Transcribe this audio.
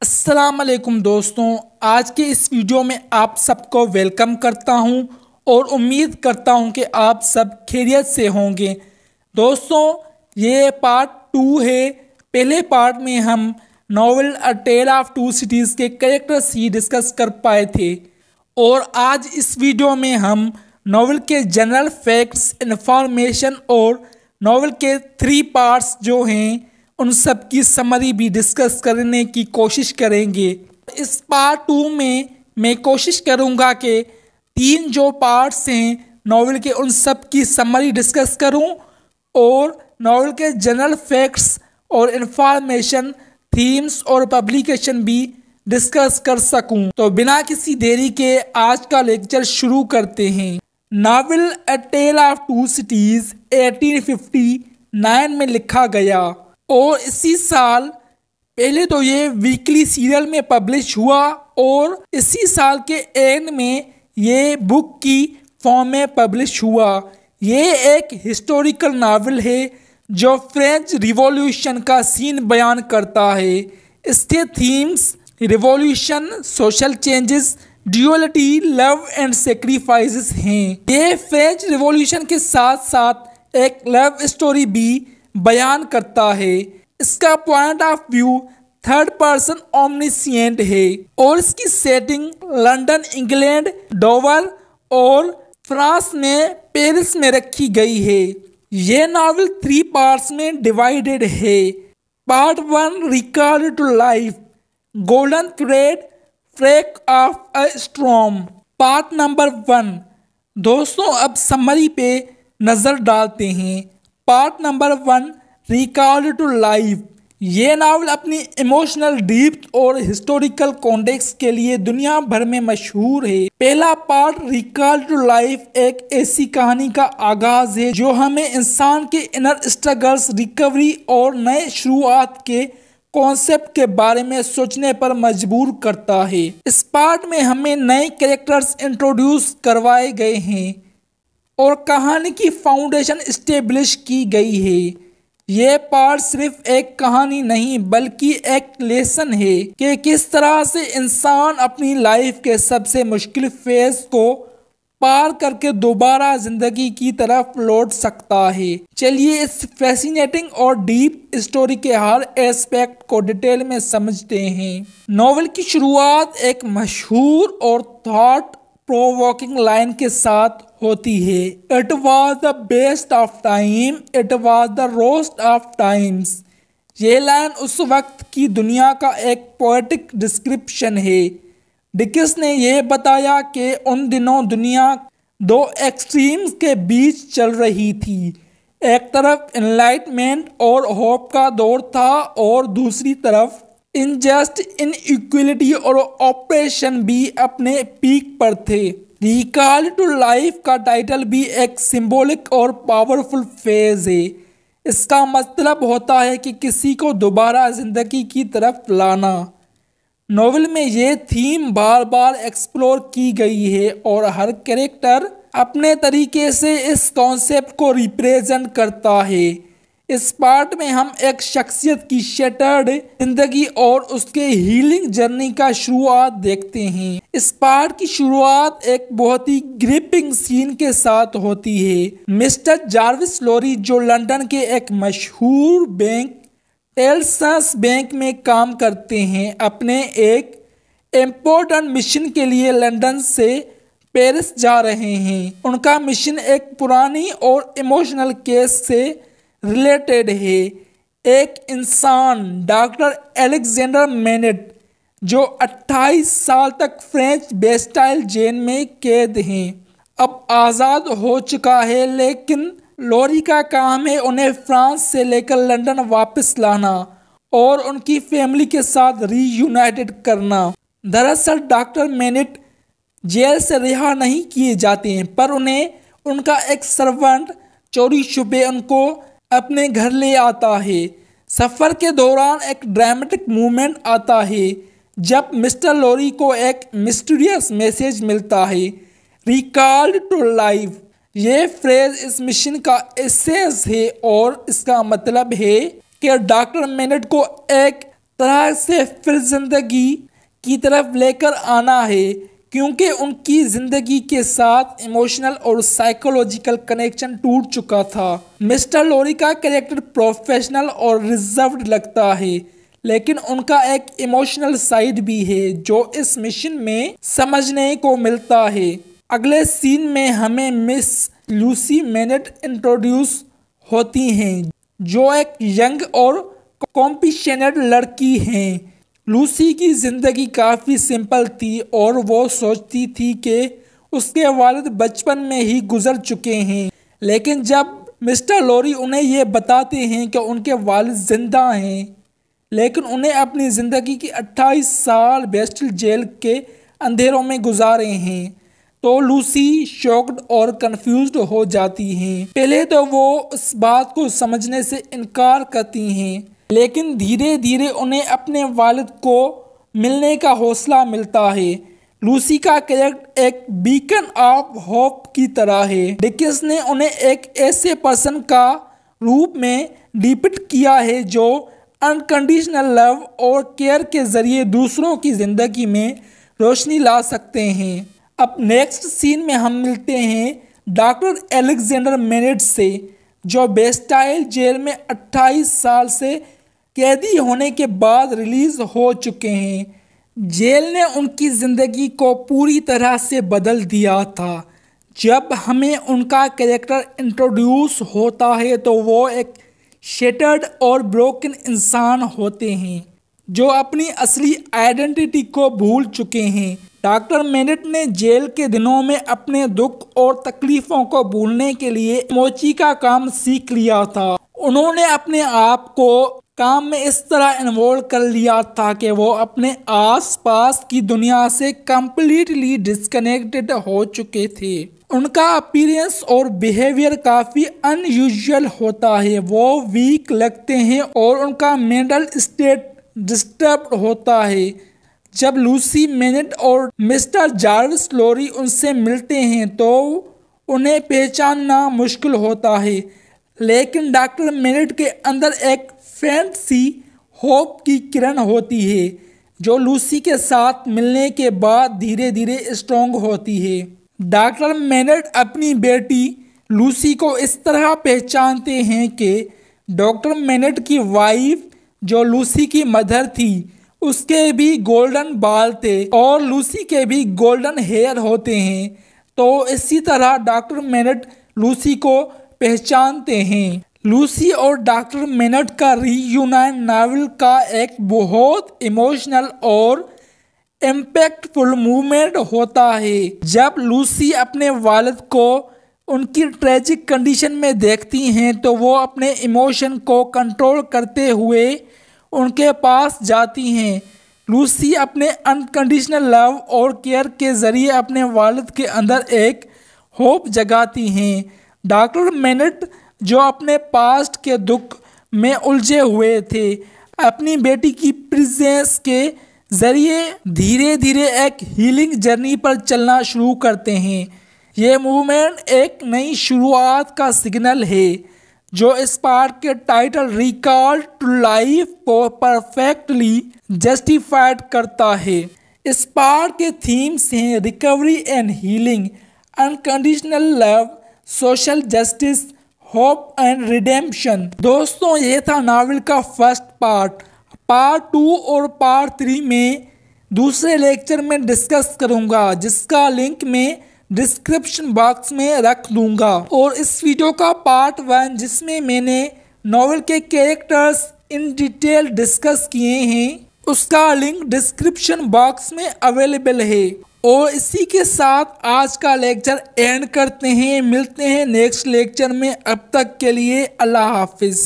अस्सलाम वालेकुम दोस्तों, आज के इस वीडियो में आप सबको वेलकम करता हूं और उम्मीद करता हूं कि आप सब खैरियत से होंगे। दोस्तों, ये पार्ट 2 है। पहले पार्ट में हम novel a tale of two cities के कैरेक्टर्स ही डिस्कस कर पाए थे और आज इस वीडियो में हम नॉवेल के जनरल फैक्ट्स, इंफॉर्मेशन और नॉवेल के 3 पार्ट्स जो हैं उन सब की समरी भी डिस्कस करने की कोशिश करेंगे। इस पार्ट 2 में मैं कोशिश करूंगा कि 3 जो पार्ट्स हैं नॉवेल के उन सब की समरी डिस्कस करूं और नॉवेल के जनरल फैक्ट्स और इंफॉर्मेशन, थीम्स और पब्लिकेशन भी डिस्कस कर सकूं। तो बिना किसी देरी के आज का लेक्चर शुरू करते हैं। Novel a tale of two cities 1859 में लिखा गया और इसी साल पहले तो ये वीकली सीरियल में पब्लिश हुआ और इसी साल के एंड में ये बुक की फॉर्म में पब्लिश हुआ। ये एक हिस्टोरिकल नावल है जो फ्रेंच रिवॉल्यूशन का सीन बयान करता है। इसके themes revolution, social changes, duality, love and sacrifices हैं। ये फ्रेंच रिवॉल्यूशन के साथ साथ एक लव स्टोरी भी बयान करता है। इसका point of view third person omniscient है और इसकी सेटिंग लंदन, इंग्लैंड, डोवर और फ्रांस में पेरिस में रखी गई है। यह नावल 3 पार्ट्स में डिवाइडेड है। Part 1 recall to life, golden thread, track of a storm. Part number 1। दोस्तों, अब समरी पे नज़र डालते हैं। Part number 1 recall to life. ये नावल अपनी इमोशनल डीप्थ और हिस्टोरिकल कॉन्टेक्स्ट के लिए दुनिया भर में मशहूर है। पहला पार्ट रिकॉल टू लाइफ एक ऐसी कहानी का आगाज है जो हमें इंसान के इनर स्ट्रगल्स, रिकवरी और नए शुरुआत के कॉन्सेप्ट के बारे में सोचने पर मजबूर करता है। इस पार्ट में हमें नए कैरेक्टर्स इंट्रोड्यूस करवाए गए हैं और कहानी की फाउंडेशन स्टेब्लिश की गई है। यह पार्ट सिर्फ एक कहानी नहीं बल्कि एक लेसन है कि किस तरह से इंसान अपनी लाइफ के सबसे मुश्किल फेज को पार करके दोबारा जिंदगी की तरफ लौट सकता है। चलिए इस फैसिनेटिंग और डीप स्टोरी के हर एस्पेक्ट को डिटेल में समझते हैं। नॉवेल की शुरुआत एक मशहूर और थॉट प्रोवोकिंग लाइन के साथ होती है। It was the best of time, it was the roast of times. ये लाइन उस वक्त की दुनिया का एक पोएटिक डिस्क्रिप्शन है। डिकिंस ने यह बताया कि उन दिनों दुनिया 2 एक्सट्रीम्स के बीच चल रही थी। एक तरफ एनलाइटमेंट और होप का दौर था और दूसरी तरफ इनजस्ट, इनइक्वलिटी और ऑपरेशन भी अपने पीक पर थे। रिकॉल टू लाइफ का टाइटल भी एक सिंबॉलिक और पावरफुल फेज है। इसका मतलब होता है कि किसी को दोबारा जिंदगी की तरफ लाना। नॉवेल में ये थीम बार बार एक्सप्लोर की गई है और हर कैरेक्टर अपने तरीके से इस कॉन्सेप्ट को रिप्रेजेंट करता है। इस पार्ट में हम एक शख्सियत की शैटर्ड जिंदगी और उसके हीलिंग जर्नी का शुरुआत देखते हैं। इस पार्ट की शुरुआत एक बहुत ही ग्रिपिंग सीन के साथ होती है। मिस्टर जार्विस लॉरी जो लंदन के एक मशहूर बैंक टेल्सस बैंक में काम करते हैं, अपने एक इम्पोर्टेंट मिशन के लिए लंदन से पेरिस जा रहे हैं। उनका मिशन एक पुरानी और इमोशनल केस से रिलेटेड है। एक इंसान, डॉक्टर अलेक्जेंडर मेनेट, जो 28 साल तक फ्रेंच बेस्टाइल जेल में कैद हैं, अब आज़ाद हो चुका है, लेकिन लॉरी का काम है उन्हें फ्रांस से लेकर लंदन वापस लाना और उनकी फैमिली के साथ रीयूनाइटेड करना। दरअसल डॉक्टर मेनेट जेल से रिहा नहीं किए जाते हैं, पर उन्हें उनका एक सर्वेंट चोरी छुपे उनको अपने घर ले आता है। सफ़र के दौरान एक ड्रामेटिक मूवमेंट आता है जब मिस्टर लॉरी को एक मिस्टीरियस मैसेज मिलता है, रिकॉल्ड टू लाइफ। ये फ्रेज इस मिशन का एसेंस है और इसका मतलब है कि डॉक्टर मेनेट को एक तरह से फिर जिंदगी की तरफ लेकर आना है, क्योंकि उनकी जिंदगी के साथ इमोशनल और साइकोलॉजिकल कनेक्शन टूट चुका था। मिस्टर लॉरी का कैरेक्टर प्रोफेशनल और रिजर्व्ड लगता है, लेकिन उनका एक इमोशनल साइड भी है जो इस मिशन में समझने को मिलता है। अगले सीन में हमें मिस लूसी मेनेट इंट्रोड्यूस होती हैं, जो एक यंग और कॉम्पिशनेट लड़की हैं। लूसी की ज़िंदगी काफ़ी सिंपल थी और वो सोचती थी कि उसके वालिद बचपन में ही गुजर चुके हैं, लेकिन जब मिस्टर लॉरी उन्हें ये बताते हैं कि उनके वालिद ज़िंदा हैं, लेकिन उन्हें अपनी ज़िंदगी की 28 साल बेस्टिल जेल के अंधेरों में गुजारे हैं, तो लूसी शॉक्ड और कंफ्यूज्ड हो जाती हैं। पहले तो वो इस बात को समझने से इनकार करती हैं, लेकिन धीरे धीरे उन्हें अपने वालिद को मिलने का हौसला मिलता है। लूसी का कैरेक्टर एक बीकन ऑफ होप की तरह है। डिकिंस ने उन्हें एक ऐसे पर्सन का रूप में डिपिक्ट किया है जो अनकंडीशनल लव और केयर के जरिए दूसरों की ज़िंदगी में रोशनी ला सकते हैं। अब नेक्स्ट सीन में हम मिलते हैं डॉक्टर अलेक्जेंडर मेनेट से, जो बेस्टाइल जेल में 28 साल से कैदी होने के बाद रिलीज हो चुके हैं। जेल ने उनकी ज़िंदगी को पूरी तरह से बदल दिया था। जब हमें उनका कैरेक्टर इंट्रोड्यूस होता है तो वो एक शेटर्ड और ब्रोकन इंसान होते हैं जो अपनी असली आइडेंटिटी को भूल चुके हैं। डॉक्टर मेनेट ने जेल के दिनों में अपने दुख और तकलीफ़ों को भूलने के लिए मोची का काम सीख लिया था। उन्होंने अपने आप को काम में इस तरह इन्वॉल्व कर लिया था कि वो अपने आसपास की दुनिया से कंप्लीटली डिस्कनेक्टेड हो चुके थे। उनका अपीयरेंस और बिहेवियर काफ़ी अनयूजुअल होता है। वो वीक लगते हैं और उनका मेंटल स्टेट डिस्टर्ब होता है। जब लूसी मेनेट और मिस्टर जार्विस लॉरी उनसे मिलते हैं तो उन्हें पहचानना मुश्किल होता है, लेकिन डॉक्टर मेनेट के अंदर एक फेंट सी होप की किरण होती है जो लूसी के साथ मिलने के बाद धीरे धीरे स्ट्रॉन्ग होती है। डॉक्टर मेनेट अपनी बेटी लूसी को इस तरह पहचानते हैं कि डॉक्टर मेनेट की वाइफ जो लूसी की मदर थी उसके भी गोल्डन बाल थे और लूसी के भी गोल्डन हेयर होते हैं। तो इसी तरह डॉक्टर मेनेट लूसी को पहचानते हैं। लूसी और डॉक्टर मेनेट का रीयूनाइन नावल का एक बहुत इमोशनल और इम्पैक्टफुल मूवमेंट होता है। जब लूसी अपने वालिद को उनकी ट्रेजिक कंडीशन में देखती हैं तो वो अपने इमोशन को कंट्रोल करते हुए उनके पास जाती हैं। लूसी अपने अनकंडीशनल लव और केयर के ज़रिए अपने वालिद के अंदर एक होप जगाती हैं। डॉक्टर मेनेट जो अपने पास्ट के दुख में उलझे हुए थे, अपनी बेटी की प्रेजेंस के ज़रिए धीरे धीरे एक हीलिंग जर्नी पर चलना शुरू करते हैं। ये मूवमेंट एक नई शुरुआत का सिग्नल है जो इस पार्ट के टाइटल रिकॉल टू लाइफ को परफेक्टली जस्टिफाइड करता है। इस पार्ट के थीम्स हैं recovery and healing, unconditional love, social justice, hope and redemption. दोस्तों, ये था नावल का फर्स्ट पार्ट। पार्ट 2 और पार्ट 3 में दूसरे लेक्चर में डिस्कस करूंगा, जिसका लिंक मैं डिस्क्रिप्शन बॉक्स में रख दूंगा। और इस वीडियो का पार्ट 1 जिसमें मैंने नॉवेल के कैरेक्टर्स इन डिटेल डिस्कस किए हैं, उसका लिंक डिस्क्रिप्शन बॉक्स में अवेलेबल है। और इसी के साथ आज का लेक्चर एंड करते हैं। मिलते हैं नेक्स्ट लेक्चर में। अब तक के लिए अल्लाह हाफिज़।